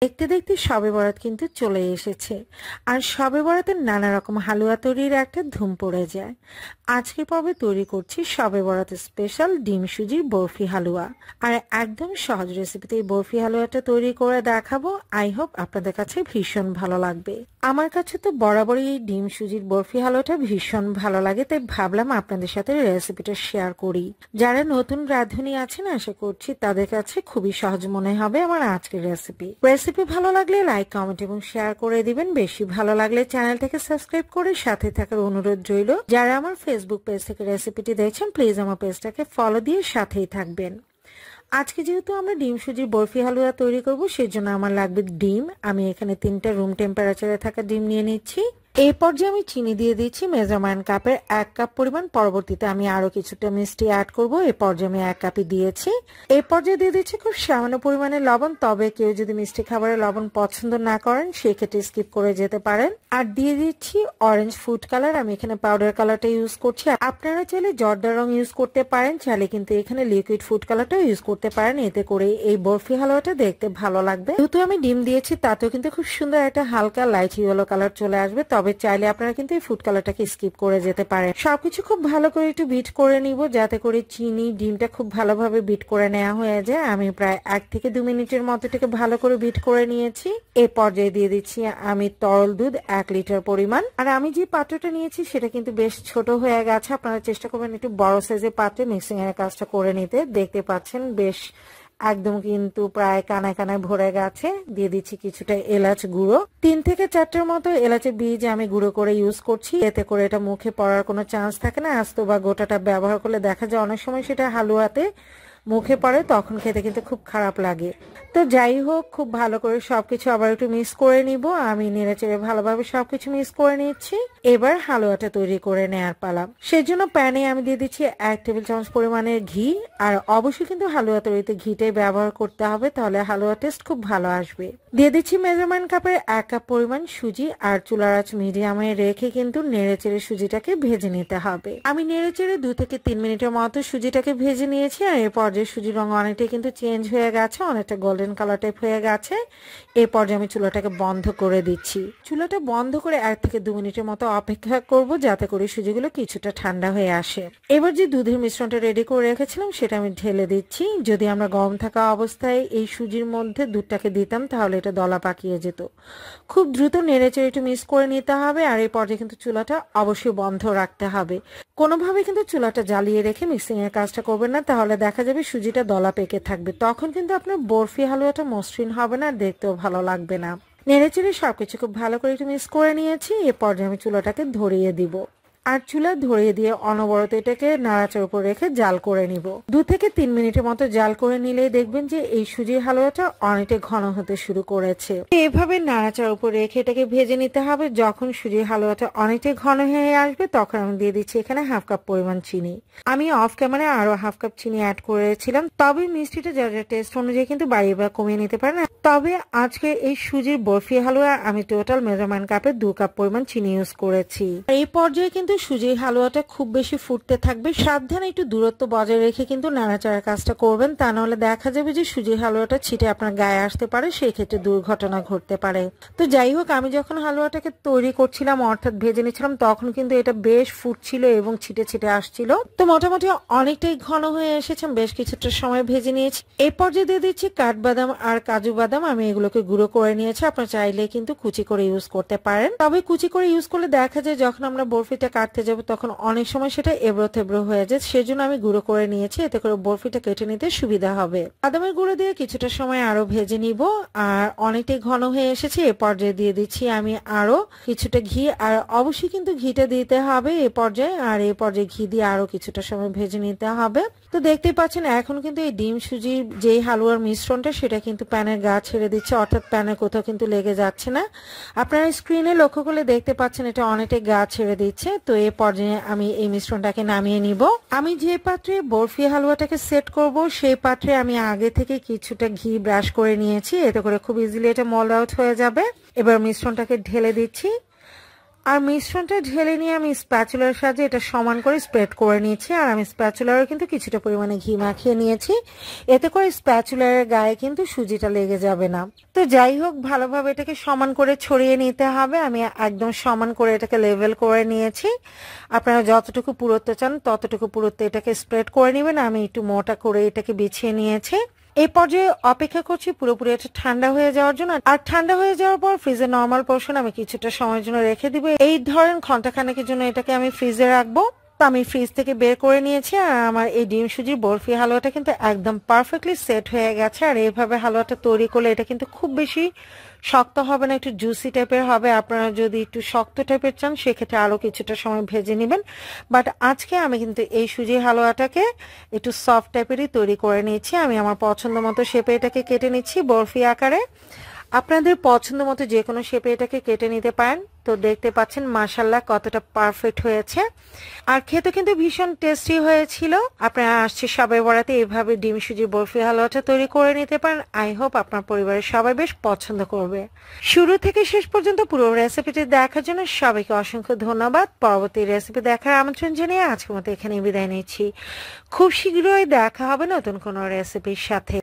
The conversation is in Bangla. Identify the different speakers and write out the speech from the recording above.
Speaker 1: দেখতে দেখতে শবে বরাত কিন্তু চলে এসেছে আর শবে বরাতে নানা রকম হালুয়া তৈরির একটা ধুম পড়ে যায়। আজকের পর্বে তৈরি করছি শবে বরাতে স্পেশাল ডিম সুজির বরফি হালুয়া। আর একদম সহজ রেসিপিতে এই বরফি হালুয়াটা তৈরি করে দেখাবো। আই হোপ আপনাদের কাছে ভীষণ ভালো লাগবে। আমার কাছে তো বরাবরই এই ডিম সুজির বরফি হালুয়াটা ভীষণ ভালো লাগে, তাই ভাবলাম আপনাদের সাথে রেসিপিটা শেয়ার করি। যারা নতুন রাঁধুনি আছেন আশা করছি তাদের কাছে খুবই সহজ মনে হবে আমার আজকের রেসিপি ভালো লাগলে লাইক, কমেন্ট এবং শেয়ার করে দিবেন। বেশি ভালো লাগলে চ্যানেলটাকে সাবস্ক্রাইব করে সাথে থাকার অনুরোধ রইল। যারা আমার ফেসবুক পেজ থেকে রেসিপিটি দেখছেন প্লিজ আমার পেজটাকে ফলো দিয়ে সাথেই থাকবেন। আজকে যেহেতু আমরা ডিম সুজির বরফি হালুয়া তৈরি করব সেজন্য আমার লাগবে ডিম। আমি এখানে 3টা রুম টেম্পারেচারে থাকা ডিম নিয়ে নিচ্ছি। এই পর্যায়ে আমি চিনি দিয়ে দিচ্ছি মেজারমেন্ট কাপের 1 কাপ পরিমাণ। পরবর্তীতে আমি আরো কিছুটা মিষ্টি অ্যাড করব। এই পর্যায়ে আমি 1 কাপই দিয়েছি। এই পর্যায়ে দিয়ে দিচ্ছি খুব সামান্য পরিমাণে লবণ, তবে কেউ যদি মিষ্টি খাবারে লবণ পছন্দ না করেন সেক্ষেত্রে স্কিপ করে যেতে পারেন। আর দিয়ে দিচ্ছি অরেঞ্জ ফুড কালার। আমি এখানে পাউডার কালারটা ইউজ করছি। আপনারা চাইলে জর্দা রং ইউজ করতে পারেন, চাইলে কিন্তু এখানে লিকুইড ফুড কালারটাও ইউজ করতে পারেন। এতে করে এই বরফি হালুয়াটা দেখতে ভালো লাগবে। যেহেতু আমি ডিম দিয়েছি তাতেও কিন্তু খুব সুন্দর একটা হালকা লাইট ইয়েলো কালার চলে আসবে। তবে চাইলে আপনারা কিন্তু এই ফুড কালারটাকে স্কিপ করে যেতে পারেন। সবকিছু খুব ভালো করে একটু বিট করে নিব যাতে করে চিনি ডিমটা খুব ভালোভাবে বিট করে নেওয়া হয়ে যায়। আমি প্রায় 1 থেকে 2 মিনিটের মতো এটাকে ভালো করে বিট করে নিয়েছি। এই পর্যায়ে দিয়ে দিচ্ছি আমি তরল দুধ 1 লিটার পরিমাণ। আর আমি যে পাত্রটা নিয়েছি সেটা কিন্তু বেশ ছোট হয়ে গেছে। আপনারা চেষ্টা করবেন একটু বড় সাইজের পাত্রে মিক্সিং এর কাজটা করে নিতে। দেখতে পাচ্ছেন বেশ একদম কিন্তু প্রায় কানায় কানায় ভরে গেছে। দিয়ে দিচ্ছি কিছুটা এলাচ গুঁড়ো, 3 থেকে 4টার মতো এলাচের বীজ আমি গুঁড়ো করে ইউজ করছি। এতে করে এটা মুখে পড়ার কোনো চান্স থাকে না। আস্ত বা গোটাটা ব্যবহার করলে দেখা যায় অনেক সময় সেটা হালুয়াতে মুখে পড়ে, তখন খেতে কিন্তু খুব খারাপ লাগে। তো যাই হোক, খুব ভালো করে সবকিছু আবার একটু মিক্স করে নিব। আমি নেড়েচেড়ে ভালোভাবে সবকিছু মিক্স করে নিচ্ছি। এবার হালুয়াটা তৈরি করে নেয়ার পালা। সেজন্য প্যানে আমি দিয়ে দিচ্ছি 1 টেবিল চামচ পরিমাণের ঘি। আর অবশ্যই কিন্তু হালুয়া তৈরিতে ঘিটাই ব্যবহার করতে হবে, তাহলে হালুয়া টেস্ট খুব ভালো আসবে। দিয়ে দিচ্ছি মেজারমেন্ট কাপের 1 কাপ পরিমাণ সুজি। আর চুলার আঁচ মিডিয়ামে রেখে কিন্তু নেড়েচেড়ে সুজিটাকে ভেজে নিতে হবে। আমি নেড়েচেড়ে 2 থেকে 3 মিনিটের মতো সুজিটাকে ভেজে নিয়েছি। আর এরপর যে সুজির রং অনেকটাই কিন্তু চেঞ্জ হয়ে গেছে, অনেকটা গোল্ডেন কালার টাইপ হয়ে গেছে। এই পর্যায়ে আমি চুলাটাকে বন্ধ করে দিচ্ছি। চুলাটা বন্ধ করে 1 থেকে 2 মিনিটের মতো অপেক্ষা করব যাতে করে সুজিগুলো কিছুটা ঠান্ডা হয়ে আসে। এবার যে দুধের মিশ্রণটা রেডি করে রেখেছিলাম সেটা আমি ঢেলে দিচ্ছি। যদি আমরা গরম থাকা অবস্থায় এই সুজির মধ্যে দুধটাকে দিতাম তাহলে এটা দলা পাকিয়ে যেত। খুব দ্রুত নেড়েচেড়ে একটু মিক্স করে নিতে হবে। আর এই পর্যায়ে কিন্তু চুলাটা অবশ্যই বন্ধ রাখতে হবে। কোনোভাবে কিন্তু চুলাটা জ্বালিয়ে রেখে মিক্সিং এর কাজটা করবেন না, তাহলে দেখা যাবে সুজিটা দলা পেকে থাকবে। তখন কিন্তু আপনার বরফি হালুয়াটা মসৃণ হবে না, দেখতেও ভালো লাগবে না। নেড়েচেড়ে সবকিছু খুব ভালো করে একটু মিক্স করে নিয়েছি। এ পর্যায়ে আমি চুলাটাকে ধরিয়ে দিব। আর চুলা ধরিয়ে দিয়ে অনবরত এটাকে নাড়াচাড়ার উপর রেখে জাল করে নিব। 2 থেকে 3 মিনিটের মতো জাল করে নিলেই দেখবেন যে এই সুজির হালুয়াটা অনেকটা ঘন হতে শুরু করেছে। এভাবে নাড়াচাড়ার উপর রেখে এটাকে ভেজে নিতে হবে। যখন সুজির হালুয়াটা অনেকটাই ঘন হয়ে আসবে তখন আমি দিয়ে দিচ্ছি এখানে 1/2 কাপ পরিমাণ চিনি। আমি অফ ক্যামেরায় আরো 1/2 কাপ চিনি অ্যাড করেছিলাম, তবে মিষ্টিটা যার যার টেস্ট অনুযায়ী কিন্তু বাড়িয়ে বা কমিয়ে নিতে পারেন। তবে আজকে এই সুজির বরফি হালুয়া আমি টোটাল মেজারমেন্ট কাপে 2 কাপ পরিমাণ চিনি ইউজ করেছি। এই পর্যায়ে কিন্তু সুজির হালুয়াটা খুব বেশি ফুটতে থাকবে। সাবধানে একটু দূরত্ব বজায় রেখে কিন্তু নাড়াচাড়ার কাজটা করবেন, তা নাহলে দেখা যাবে যে সুজির হালুয়াটা ছিটে আপনার গায়ে আসতে পারে, সেই ক্ষেত্রে দুর্ঘটনা ঘটতে পারে। তো যাই হোক, আমি যখন হালুয়াটাকে তৈরি করছিলাম অর্থাৎ ভেজে নিচ্ছিলাম তখন কিন্তু এটা বেশ ফুটছিল এবং ছিটে ছিটে আসছিল। তো মোটামুটি অনেকটাই ঘন হয়ে এসেছে, বেশ কিছুটা সময় ভেজে নিয়েছি। এই পর্যায়ে দিয়ে দিচ্ছি কাঠবাদাম আর কাজু বাদাম। আমি এগুলোকে গুঁড়ো করে নিয়েছি। আপনার চাইলে কিন্তু কুচি করে ইউজ করতে পারেন, তবে কুচি করে ইউজ করলে দেখা যায় যখন আমরা বরফিটা কাটতে যাবো তখন অনেক সময় সেটা এবড়ো থেবড়ো হয়ে যায়। সেজন্য আমি গুঁড়ো করে নিয়েছি, এতে করে বরফিটা কেটে নিতে সুবিধা হবে। বাদামের গুঁড়ো দিয়ে কিছুটা সময় আরো ভেজে নিব। আর অনেকটাই ঘন হয়ে এসেছে। এ পর্যায়ে দিয়ে দিচ্ছি আমি আরো কিছুটা ঘি। আর অবশ্যই কিন্তু ঘিটা দিতে হবে এ পর্যায়ে। আর এই পর্যায়ে ঘি দিয়ে আরো কিছুটা সময় ভেজে নিতে হবে। তো দেখতেই পাচ্ছেন এখন কিন্তু এই ডিম সুজির যেই হালুয়ার মিশ্রণটা সেটা কিন্তু প্যানের গা ছেড়ে দিচ্ছে, অর্থাৎ প্যানের কোথাও কিন্তু লেগে যাচ্ছে না। আপনারা স্ক্রিনে লক্ষ্য করলে দেখতে পাচ্ছেন এটা অনেকটাই গা ছেড়ে দিচ্ছে। তো এই পর্যায়ে আমি এই মিশ্রণটাকে নামিয়ে নিব। আমি যে পাত্রে বরফি হালুয়াটাকে সেট করব সেই পাত্রে আমি আগে থেকে কিছুটা ঘি ব্রাশ করে নিয়েছি, এতে করে খুব ইজিলি এটা মোল্ড আউট হয়ে যাবে। এবার মিশ্রণটাকে ঢেলে দিচ্ছি। আর মিশ্রণটা ঢেলে নিয়ে আমি স্প্যাচুলার সাহায্যে এটা সমান করে স্প্রেড করে নিয়েছি। আর আমি স্প্যাচুলারও কিন্তু কিছুটা পরিমাণে ঘি মাখিয়ে নিয়েছি, এতে করে স্প্যাচুলারের গায়ে কিন্তু সুজিটা লেগে যাবে না। তো যাই হোক, ভালোভাবে এটাকে সমান করে ছড়িয়ে নিতে হবে। আমি একদম সমান করে এটাকে লেভেল করে নিয়েছি। আপনারা যতটুকু পুরুত্ব চান ততটুকু পুরুত্ব এটাকে স্প্রেড করে নেবেন। আমি একটু মোটা করে এটাকে বিছিয়ে নিয়েছি। এই পর্যায়ে অপেক্ষা করছি পুরোপুরি এটা ঠান্ডা হয়ে যাওয়ার জন্য। আর ঠান্ডা হয়ে যাওয়ার পর ফ্রিজের নর্মাল পোর্শন আমি কিছুটা সময়ের জন্য রেখে দিব। এই ধরেন ঘন্টাখানেকের জন্য এটাকে আমি ফ্রিজে রাখবো। তো আমি ফ্রিজ থেকে বের করে নিয়েছি। আর আমার এই ডিম সুজির বরফি হালুয়াটা কিন্তু একদম পারফেক্টলি সেট হয়ে গেছে। আর এইভাবে হালুয়াটা তৈরি করলে এটা কিন্তু খুব বেশি শক্ত হবে না, একটু জুসি টাইপের হবে। আপনারা যদি একটু শক্ত টাইপের চান সেক্ষেত্রে আরও কিছুটা সময় ভেজে নেবেন। বাট আজকে আমি কিন্তু এই সুজির হালুয়াটাকে একটু সফট টাইপেরই তৈরি করে নিয়েছি। আমি আমার পছন্দ মতো শেপে এটাকে কেটে নিচ্ছি বরফি আকারে। আপনাদের পছন্দ মতো যে কোনো শেপে এটাকে কেটে নিতে পারেন। তো দেখতে পাচ্ছেন মাশাল্লাহ কতটা পারফেক্ট হয়েছে। আর খেতে কিন্তু ভীষণ টেস্টি হয়েছিল। আপনারা আসছে সবাই বরাতে এইভাবে ডিম সুজির বরফি হালুয়াটা তৈরি করে নিতে পারেন। আই হোপ আপনার পরিবারের সবাই বেশ পছন্দ করবে। শুরু থেকে শেষ পর্যন্ত পুরো রেসিপিটি দেখার জন্য সবাইকে অসংখ্য ধন্যবাদ। পরবর্তী রেসিপি দেখার আমন্ত্রণ জানিয়ে আজকের মতো এখানেই বিদায় নিচ্ছি। খুব শীঘ্রই দেখা হবে নতুন কোনো রেসিপির সাথে।